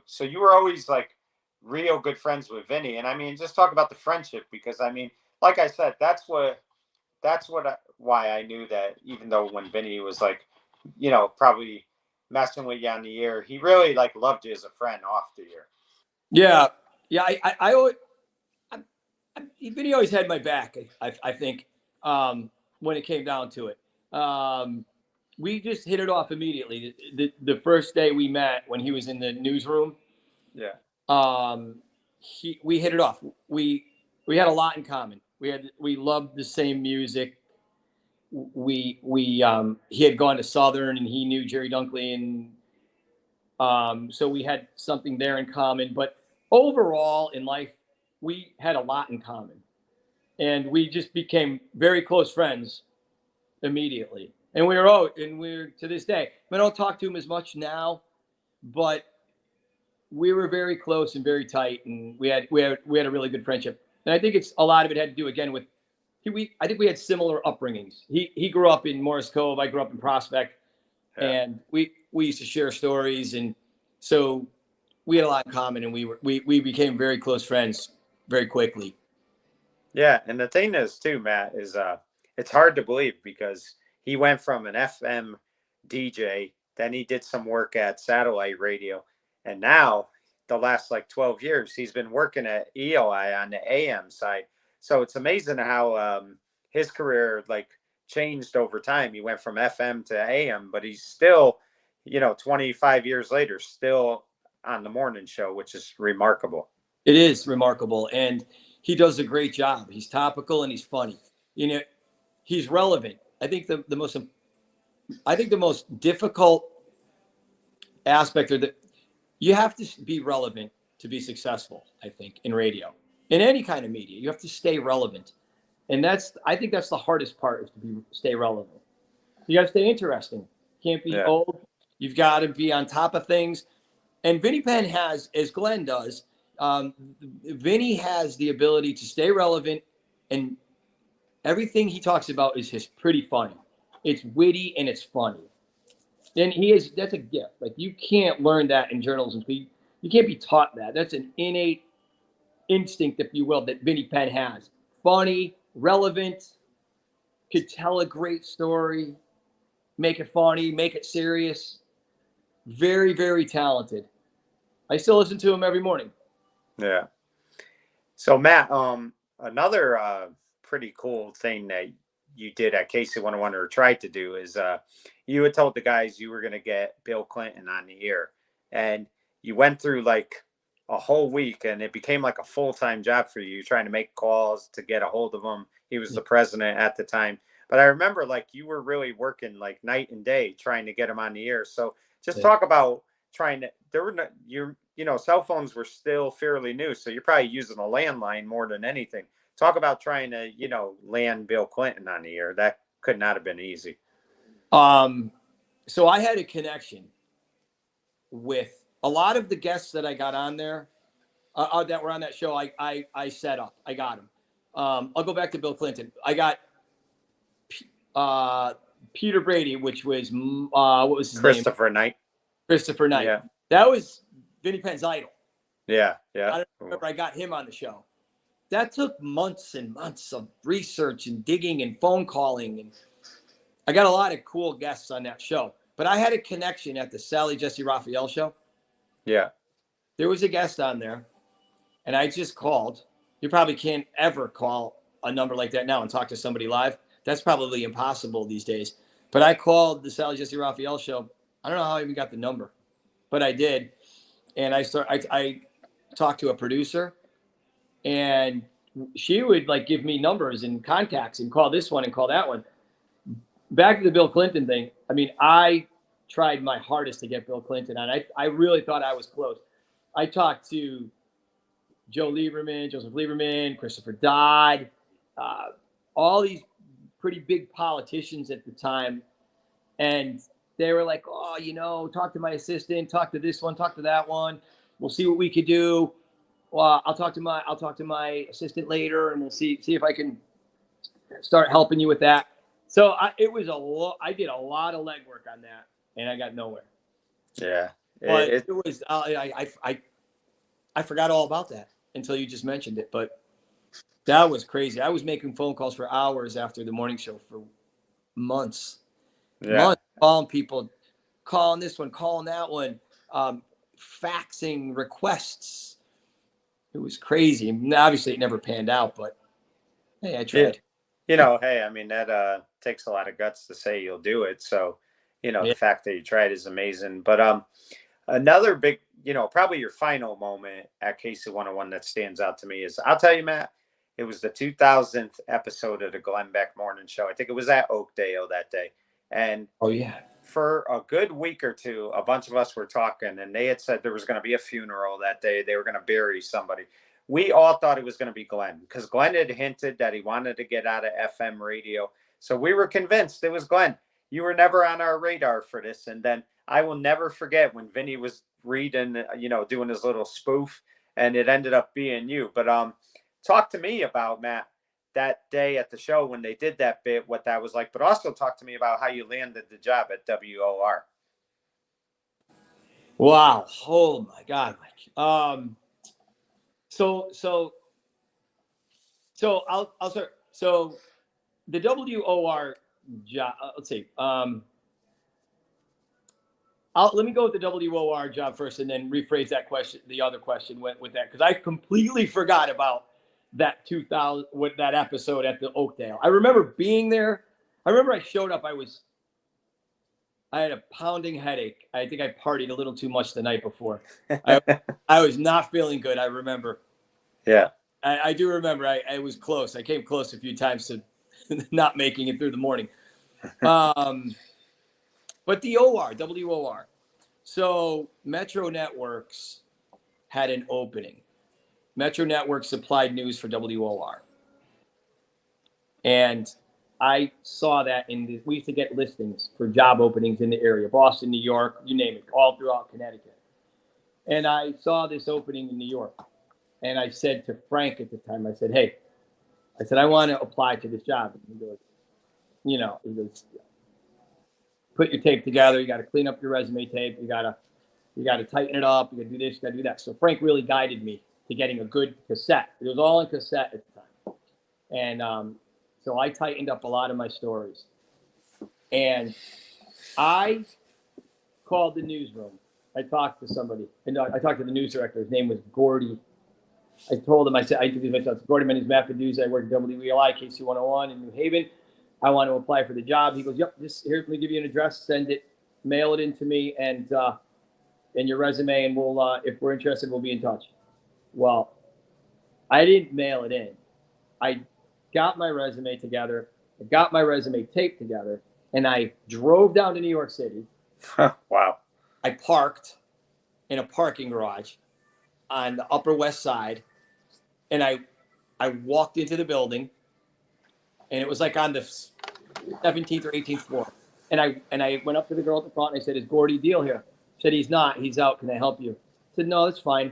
so you were always like real good friends with Vinny. And I mean, just talk about the friendship, because I mean, like I said, why I knew that, even though when Vinny was like, probably messing with you on the air, he really like loved you as a friend off the air. Yeah. Yeah. I always, Vinny always had my back. I think when it came down to it, we just hit it off immediately. The first day we met, when he was in the newsroom, Yeah. We hit it off. We had a lot in common. We loved the same music. He had gone to Southern, and he knew Jerry Dunkley, and so we had something there in common. But overall in life, we had a lot in common, and we just became very close friends immediately. And we're to this day. I don't talk to him as much now, but we were very close and very tight, and we had a really good friendship. And I think a lot of it had to do again with I think we had similar upbringings. He grew up in Morris Cove. I grew up in Prospect, and we used to share stories, and so we had a lot in common, and we became very close friends very quickly. Yeah, and the thing is too, Matt, is it's hard to believe, because he went from an FM DJ, then he did some work at satellite radio, and now the last like 12 years he's been working at EOI on the AM side. So it's amazing how his career like changed over time. He went from FM to AM, but he's still, 25 years later, still on the morning show, which is remarkable. It is remarkable, and he does a great job. He's topical and he's funny. He's relevant. I think the most difficult aspect of you have to be relevant to be successful. I think in radio, in any kind of media, you have to stay relevant, and I think that's the hardest part, is to stay relevant. You got to stay interesting. Can't be old. You've got to be on top of things. And Vinnie Penn has, as Glenn does, Vinny has the ability to stay relevant, and everything he talks about is pretty funny. It's witty and it's funny. And that's a gift. Like, you can't learn that in journalism. You can't be taught that. That's an innate instinct, if you will, that Vinnie Penn has. Funny, relevant, could tell a great story, make it funny, make it serious. Very, very talented. I still listen to him every morning. Yeah. So Matt, another pretty cool thing that you did at KC101, or tried to do, is you had told the guys you were going to get Bill Clinton on the air, and you went through like a whole week, and it became like a full-time job for you, trying to make calls to get a hold of him. He was the president at the time, but I remember like you were really working like night and day trying to get him on the air. So just talk about trying to. There were cell phones were still fairly new, so you're probably using a landline more than anything. Talk about trying to, land Bill Clinton on the air. That could not have been easy. So I had a connection with a lot of the guests that I got on there, that were on that show. I set up. I got them. I'll go back to Bill Clinton. I got Peter Brady, which was what was his name? Christopher Knight. Yeah. That was Vinnie Penn's idol. Yeah. I remember I got him on the show. That took months and months of research and digging and phone calling, and I got a lot of cool guests on that show. But I had a connection at the Sally Jesse Raphael show. Yeah. There was a guest on there, and I just called. You probably can't ever call a number like that now and talk to somebody live. That's probably impossible these days. But I called the Sally Jesse Raphael show. I don't know how I even got the number, but I did. And I talked to a producer, and she would like give me numbers and contacts and call this one and call that one. Back to the Bill Clinton thing. I mean, I tried my hardest to get Bill Clinton on. I really thought I was close. I talked to Joseph Lieberman, Christopher Dodd, all these pretty big politicians at the time. And they were like, oh, talk to my assistant, talk to this one, talk to that one. We'll see what we could do. Well, I'll talk to my assistant later, and we'll see if I can start helping you with that. So I did a lot of legwork on that, and I got nowhere. Yeah, but it was I forgot all about that until you just mentioned it. But that was crazy. I was making phone calls for hours after the morning show for months. Months, calling people, calling this one, calling that one, faxing requests. It was crazy. And obviously, it never panned out, but hey, I tried. Hey, I mean, that takes a lot of guts to say you'll do it. So, the fact that you tried is amazing. But another big, probably your final moment at KC101 that stands out to me is, I'll tell you, Matt, it was the 2000th episode of the Glenn Beck Morning Show. I think it was at Oakdale that day. And for a good week or two, a bunch of us were talking, and they had said there was going to be a funeral that day. They were going to bury somebody. We all thought it was going to be Glenn, because Glenn had hinted that he wanted to get out of FM radio. So we were convinced it was Glenn. You were never on our radar for this. And then I will never forget when Vinnie was reading, doing his little spoof, and it ended up being you. But talk to me about, Matt, that day at the show when they did that bit, what that was like, but also talk to me about how you landed the job at WOR. Wow. Oh my God, Mike. So I'll start. So the WOR job, let's see. Let me go with the WOR job first, and then rephrase that question. The other question went with that, because I completely forgot about that 2000 with that episode at the Oakdale. I remember being there. I remember I showed up. I had a pounding headache. I think I partied a little too much the night before. I was not feeling good. I remember. Yeah. I do remember. I was close. I came close a few times to not making it through the morning. But the WOR. So Metro Networks had an opening. Metro Networks supplied news for WOR. And I saw that we used to get listings for job openings in the area, Boston, New York, you name it, all throughout Connecticut. And I saw this opening in New York. And I said to Frank at the time, I said, hey, I want to apply to this job. And he goes, put your tape together. You got to clean up your resume tape. You got to tighten it up. You got to do this, you got to do that. So Frank really guided me to getting a good cassette. It was all in cassette at the time. And so I tightened up a lot of my stories. And I called the newsroom. I talked to somebody. And I talked to the news director. His name was Gordy. I told him, I introduced myself. Gordy, my name is Matt Feduzi. I work at WELI, KC101 in New Haven. I want to apply for the job. He goes, yep, here, let me give you an address. Send it, mail it in to me, and your resume, and we'll, if we're interested, we'll be in touch. Well, I didn't mail it in. I got my resume together. I got my resume tape together, and I drove down to New York City. Wow. I parked in a parking garage on the Upper West Side, and I walked into the building, and it was like on the 17th or 18th floor. And I went up to the girl at the front, and I said, is Gordy Deal here? She said, he's not. He's out. Can I help you? I said, no, that's fine.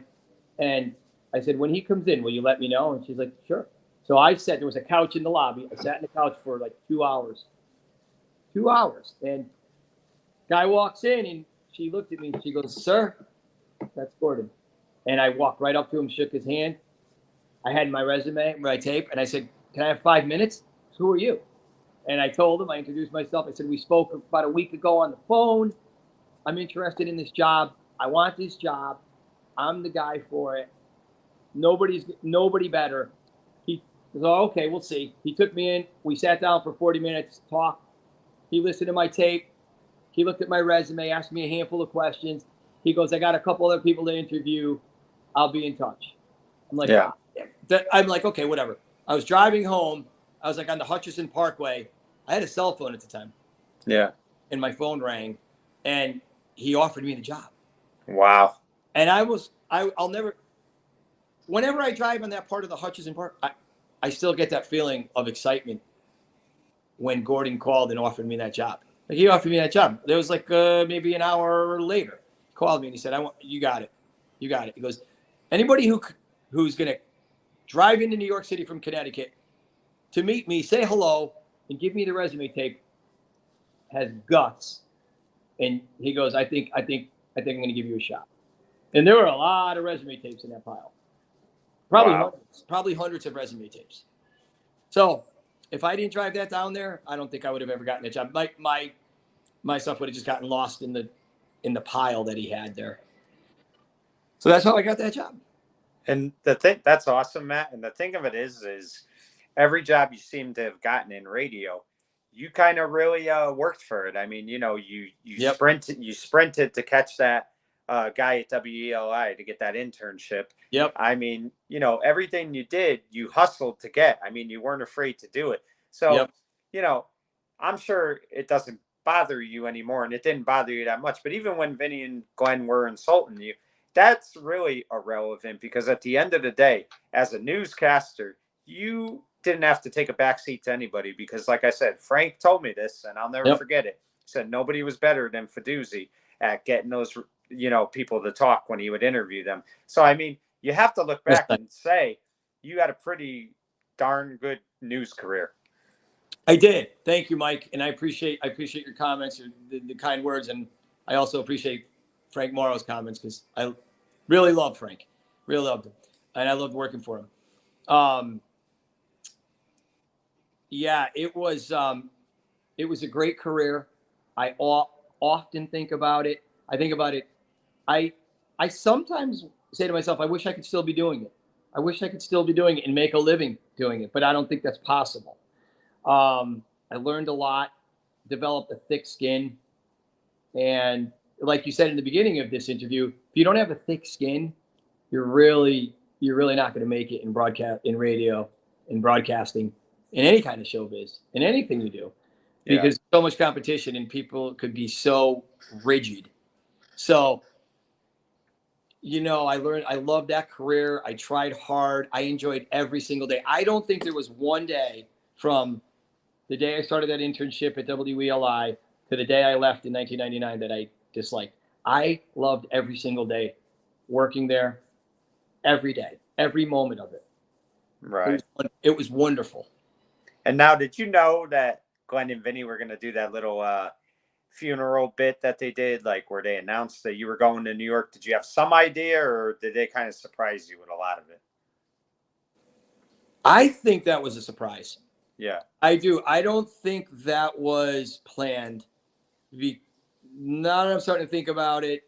And I said, when he comes in, will you let me know? And she's like, sure. So I sat, there was a couch in the lobby. I sat in the couch for like 2 hours. 2 hours. And guy walks in, and she looked at me, and she goes, sir, that's Gordon. And I walked right up to him, shook his hand. I had my resume, my tape, and I said, can I have 5 minutes? Who are you? And I told him, I introduced myself. I said, we spoke about a week ago on the phone. I'm interested in this job. I want this job. I'm the guy for it. Nobody better. He goes, oh, okay, we'll see. He took me in. We sat down for 40 minutes, talked. He listened to my tape. He looked at my resume, asked me a handful of questions. He goes, I got a couple other people to interview. I'll be in touch. I'm like, yeah. I'm like, okay, whatever. I was driving home. I was like on the Hutchison Parkway. I had a cell phone at the time. Yeah. And my phone rang, and he offered me the job. Wow. And I'll never, whenever I drive on that part of the Hutchinson Park, I still get that feeling of excitement when Gordon called and offered me that job. Like, he offered me that job. There was like maybe an hour later. He called me and he said, you got it. You got it. He goes, anybody who's going to drive into New York City from Connecticut to meet me, say hello, and give me the resume tape, has guts. And he goes, I think I'm going to give you a shot. And there were a lot of resume tapes in that pile. Probably hundreds of resume tapes. So if I didn't drive that down there, I don't think I would have ever gotten a job. Like my stuff would have just gotten lost in the pile that he had there. So that's how I got that job. And that's awesome, Matt. And the thing of it is every job you seem to have gotten in radio, you kind of really worked for it. I mean, you Yep. sprinted to catch that guy at WELI to get that internship. Yep. I mean, everything you did, you hustled to get. I mean, you weren't afraid to do it. So, Yep. I'm sure it doesn't bother you anymore, and it didn't bother you that much. But even when Vinnie and Glenn were insulting you, that's really irrelevant, because at the end of the day, as a newscaster, you didn't have to take a backseat to anybody, because, like I said, Frank told me this, and I'll never forget it. He said nobody was better than Feduzi at getting those, people to talk when he would interview them. So, I mean, you have to look back and say you got a pretty darn good news career. I did. Thank you, Mike. And I appreciate your comments, the kind words. And I also appreciate Frank Morrow's comments, because I really love Frank. Really loved him. And I loved working for him. Yeah, it was a great career. I often think about it. I think about it. I sometimes say to myself, I wish I could still be doing it. I wish I could still be doing it and make a living doing it, but I don't think that's possible. I learned a lot, developed a thick skin. And like you said in the beginning of this interview, if you don't have a thick skin, you're really not going to make it in radio, in broadcasting, in any kind of showbiz, in anything you do, because so much competition and people could be so rigid. So, I loved that career. I tried hard. I enjoyed every single day. I don't think there was one day from the day I started that internship at WELI to the day I left in 1999 that I disliked. I loved every single day working there, every day, every moment of it. Right. It was wonderful. And now, did you know that Glenn and Vinnie were going to do that little funeral bit that they did, like where they announced that you were going to New York? Did you have some idea, or did they kind of surprise you with a lot of it? I think that was a surprise. Yeah. I do. I don't think that was planned. Now that I'm starting to think about it,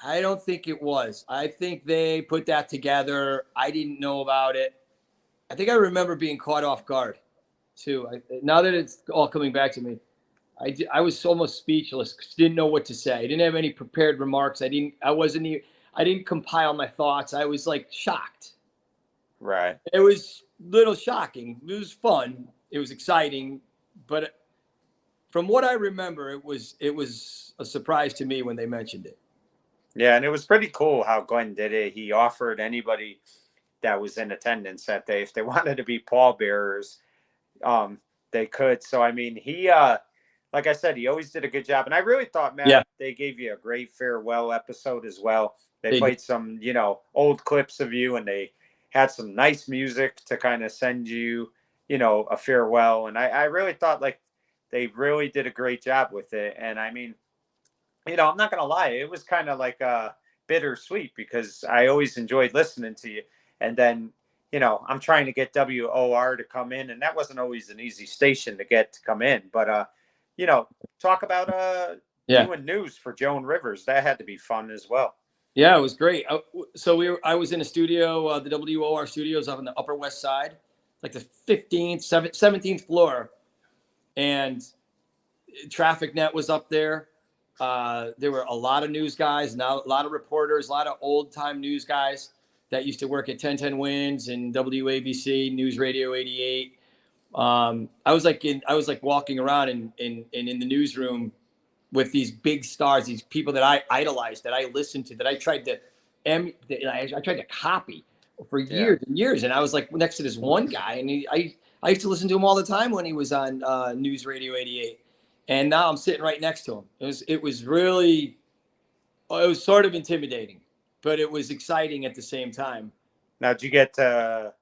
I don't think it was. I think they put that together. I didn't know about it. I think I remember being caught off guard, too. Now that it's all coming back to me, I was almost speechless. Didn't know what to say. I didn't have any prepared remarks. I didn't compile my thoughts. I was like shocked. Right. It was a little shocking. It was fun. It was exciting, but from what I remember, it was a surprise to me when they mentioned it. Yeah, and it was pretty cool how Glenn did it. He offered anybody that was in attendance that day, if they wanted to be pallbearers, they could. So, I mean, he, like I said, he always did a good job. And I really thought, Matt, they gave you a great farewell episode as well. They played some, old clips of you, and they had some nice music to kind of send you, a farewell. And I really thought, like, they really did a great job with it. And I mean, I'm not going to lie. It was kind of like bittersweet, because I always enjoyed listening to you. And then, I'm trying to get WOR to come in, and that wasn't always an easy station to get to come in. But, talk about doing news for Joan Rivers. That had to be fun as well. Yeah, it was great. So I was in a studio, the WOR studios up on the Upper West Side, like the 17th floor. And Traffic Net was up there. There were a lot of news guys, a lot of reporters, a lot of old time news guys that used to work at 1010 Wins and WABC News Radio 88. I was like walking around in the newsroom with these big stars, these people that I idolized, that I listened to, that I tried to I tried to copy for years and years, and I was like next to this one guy, and I used to listen to him all the time when he was on News Radio 88, and now I'm sitting right next to him. It was sort of intimidating, but it was exciting at the same time. Now, did you get to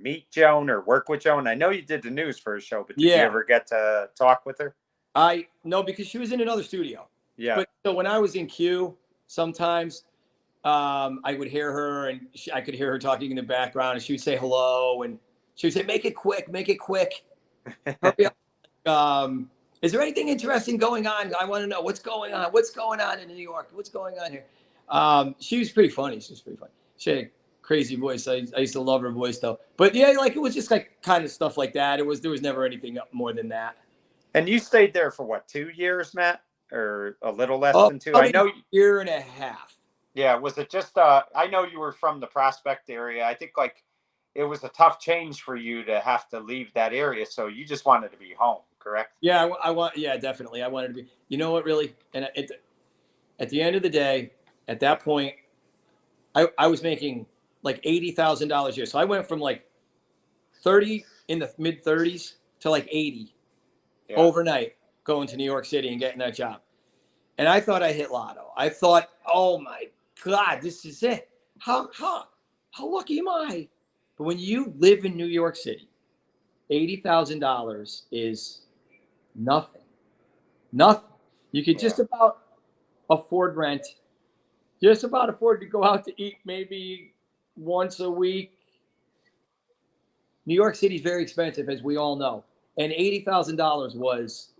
meet Joan or work with Joan? I know you did the news for a show, but did you ever get to talk with her? No, because she was in another studio. Yeah. But so when I was in Q, sometimes I would hear her, and I could hear her talking in the background, and she would say hello, and she would say, "Make it quick, make it quick, hurry up." Is there anything interesting going on? I want to know what's going on. What's going on in New York? What's going on here? She was pretty funny. She had a crazy voice. I used to love her voice though. But yeah, like it was just like kind of stuff like that. There was never anything more than that. And you stayed there for what, 2 years, Matt, or a little less than 2? I know, a year and a half. Yeah, was it just? I know you were from the Prospect area. I think like it was a tough change for you to have to leave that area, so you just wanted to be home, correct? Yeah, yeah, definitely. I wanted to be. You know what, really? And at the end of the day, at that point, I was making like $80,000 a year. So I went from like 30 in the mid 30s to like 80 overnight, going to New York City and getting that job. And I thought I hit lotto. I thought, oh my God, this is it. How lucky am I? But when you live in New York City, $80,000 is nothing. Nothing. You could just about afford rent, just about afford to go out to eat maybe once a week. New York City is very expensive, as we all know. And $80,000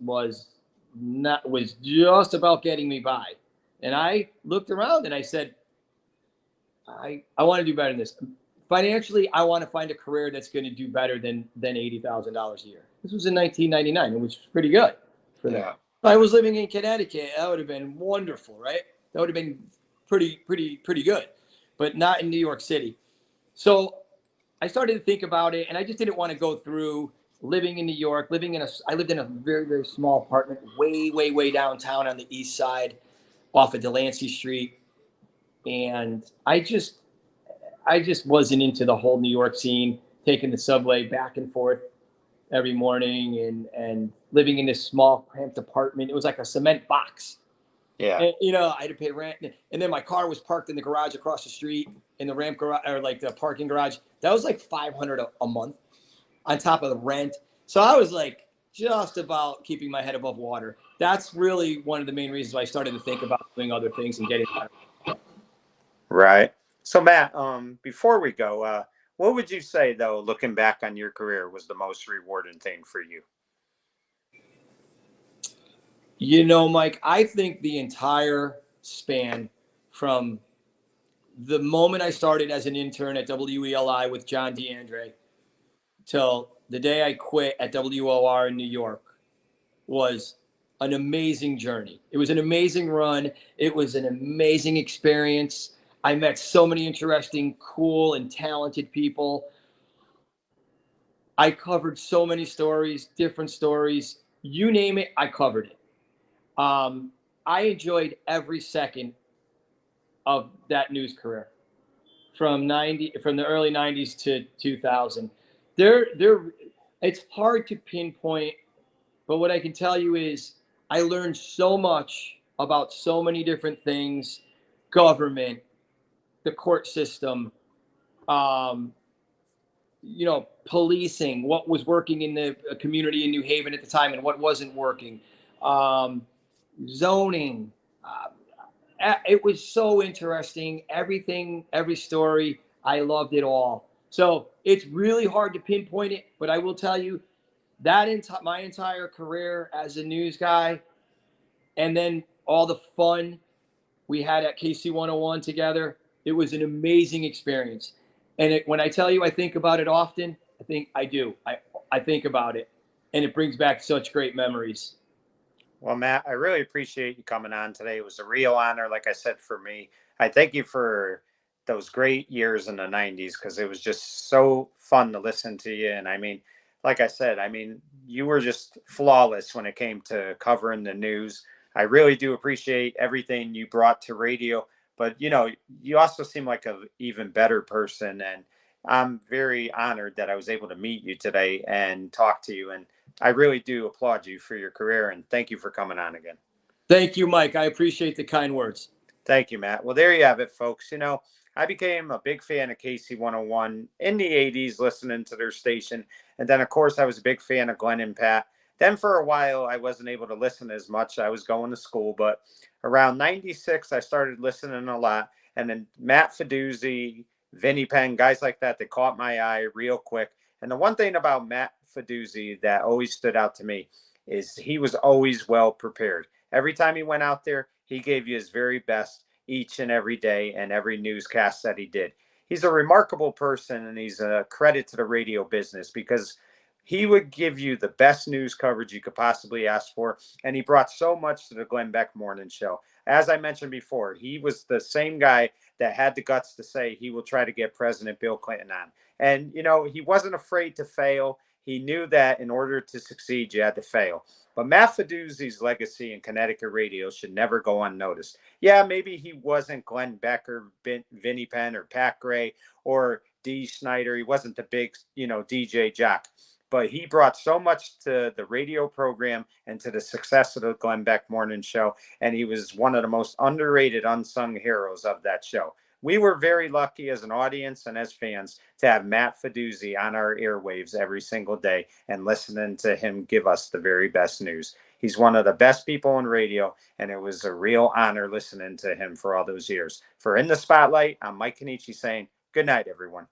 was just about getting me by. And I looked around and I said, I want to do better than this. Financially, I want to find a career that's going to do better than $80,000 a year. This was in 1999, which was pretty good for that. If I was living in Connecticut, that would have been wonderful, right? That would have been pretty good, but not in New York City. So I started to think about it, and I just didn't want to go through living in New York. I lived in a very, very small apartment, way downtown on the east side, off of Delancey Street, and I just wasn't into the whole New York scene, taking the subway back and forth every morning and living in this small cramped apartment. It was like a cement box. Yeah. And, I had to pay rent. And then my car was parked in the garage across the street, in the ramp garage, or like the parking garage. That was like $500 a month on top of the rent. So I was like just about keeping my head above water. That's really one of the main reasons why I started to think about doing other things and getting better. Right. So Matt, before we go, what would you say though, looking back on your career, was the most rewarding thing for you? Mike, I think the entire span from the moment I started as an intern at WELI with John DeAndre till the day I quit at WOR in New York was an amazing journey. It was an amazing run. It was an amazing experience. I met so many interesting, cool, and talented people. I covered so many stories, different stories. You name it, I covered it. I enjoyed every second of that news career from the early 90s to 2000. It's hard to pinpoint, but what I can tell you is I learned so much about so many different things: government, the court system, policing, what was working in the community in New Haven at the time and what wasn't working, zoning. It was so interesting. Everything, every story, I loved it all. So it's really hard to pinpoint it, but I will tell you that my entire career as a news guy, and then all the fun we had at KC101 together, it was an amazing experience. And when I tell you I think about it often, I think I do. I think about it, and it brings back such great memories. Well, Matt, I really appreciate you coming on today. It was a real honor, like I said, for me. I thank you for those great years in the 90s, because it was just so fun to listen to you. And I mean, like I said, you were just flawless when it came to covering the news. I really do appreciate everything you brought to radio, But, you also seem like an even better person. And I'm very honored that I was able to meet you today and talk to you. And I really do applaud you for your career. And thank you for coming on again. Thank you, Mike. I appreciate the kind words. Thank you, Matt. Well, there you have it, folks. I became a big fan of KC101 in the 80s, listening to their station. And then, of course, I was a big fan of Glenn and Pat. Then for a while, I wasn't able to listen as much. I was going to school. But around 96, I started listening a lot. And then Matt Feduzi, Vinnie Penn, guys like that, they caught my eye real quick. And the one thing about Matt Feduzi that always stood out to me is he was always well prepared. Every time he went out there, he gave you his very best each and every day and every newscast that he did. He's a remarkable person, and he's a credit to the radio business because he would give you the best news coverage you could possibly ask for. And he brought so much to the Glenn Beck Morning Show. As I mentioned before, he was the same guy that had the guts to say he will try to get President Bill Clinton on. And, he wasn't afraid to fail. He knew that in order to succeed, you had to fail. But Matt Feduzi's legacy in Connecticut radio should never go unnoticed. Yeah, maybe he wasn't Glenn Beck or Vinnie Penn or Pat Gray or Dee Snider. He wasn't the big, DJ jock. But he brought so much to the radio program and to the success of the Glenn Beck Morning Show. And he was one of the most underrated, unsung heroes of that show. We were very lucky as an audience and as fans to have Matt Feduzi on our airwaves every single day and listening to him give us the very best news. He's one of the best people in radio, and it was a real honor listening to him for all those years. For In the Spotlight, I'm Mike Kenichi saying good night, everyone.